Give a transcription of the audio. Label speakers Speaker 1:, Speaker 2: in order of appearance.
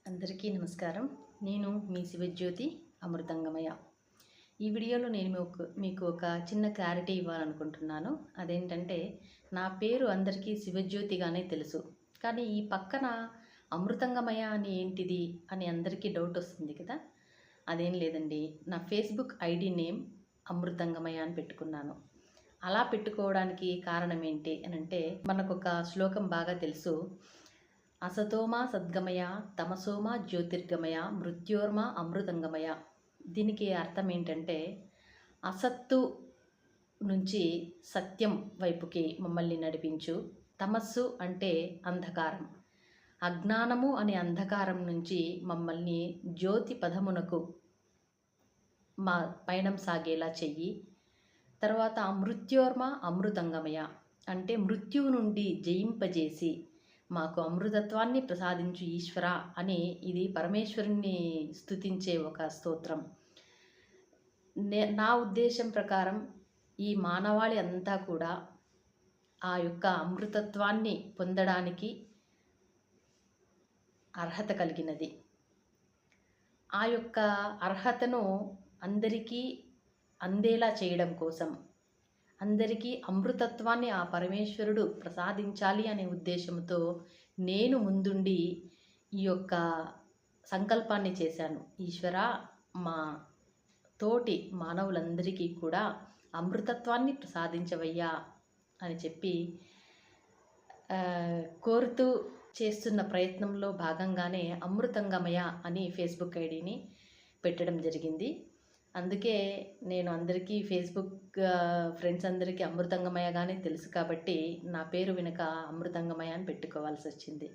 Speaker 1: అందరికీ నమస్కారం. నేను మీ శివజ్యోతి అమృతంగమయ. ఈ వీడియోలో నేను మీకు ఒక చిన్న క్లారిటీ ఇవ్వాలనుకుంటున్నాను. అదేంటంటే, నా పేరు అందరికీ శివజ్యోతిగానే తెలుసు. కానీ ఈ పక్కన అమృతంగమయ అని ఏంటిది అని అందరికీ డౌట్ వస్తుంది కదా! అదేం లేదండి. నా ఫేస్‌బుక్ ఐడీ నేమ్ అమృతంగమయ అని పెట్టుకున్నాను. అలా పెట్టుకోవడానికి కారణం ఏంటి అనంటే, మనకొక శ్లోకం బాగా తెలుసు. అసతోమా సద్గమయ తమసోమా జ్యోతిర్గమయ మృత్యోర్మా అమృతంగమయ. దీనికి అర్థం ఏంటంటే, అసత్తు నుంచి సత్యం వైపుకి మమ్మల్ని నడిపించు. తమస్సు అంటే అంధకారం. అజ్ఞానము అనే అంధకారం నుంచి మమ్మల్ని జ్యోతి పదమునకు మా పయనం సాగేలా చెయ్యి. తర్వాత మృత్యోర్మ అమృతంగమయ అంటే మృత్యువు నుండి జయింపజేసి మాకు అమృతత్వాన్ని ప్రసాదించు ఈశ్వర అని ఇది పరమేశ్వరుణ్ణి స్తుతించే ఒక స్తోత్రం. నా ఉద్దేశం ప్రకారం ఈ మానవాళి అంతా కూడా ఆ యొక్క అమృతత్వాన్ని పొందడానికి అర్హత కలిగినది. ఆ యొక్క అర్హతను అందరికీ అందేలా చేయడం కోసం, అందరికీ అమృతత్వాన్ని ఆ పరమేశ్వరుడు ప్రసాదించాలి అనే ఉద్దేశంతో నేను ముందుండి ఈ యొక్క సంకల్పాన్ని చేశాను. ఈశ్వరా, మా తోటి మానవులందరికీ కూడా అమృతత్వాన్ని ప్రసాదించవయ్యా అని చెప్పి కోరుతూ చేస్తున్న ప్రయత్నంలో భాగంగానే అమృతంగమయ అని ఫేస్బుక్ ఐడిని పెట్టడం జరిగింది. అందుకే నేను అందరికీ ఫేస్బుక్ ఫ్రెండ్స్ అందరికీ అమృతంగమయగానే తెలుసు కాబట్టి నా పేరు వెనుక అమృతంగమయ అని పెట్టుకోవాల్సి వచ్చింది.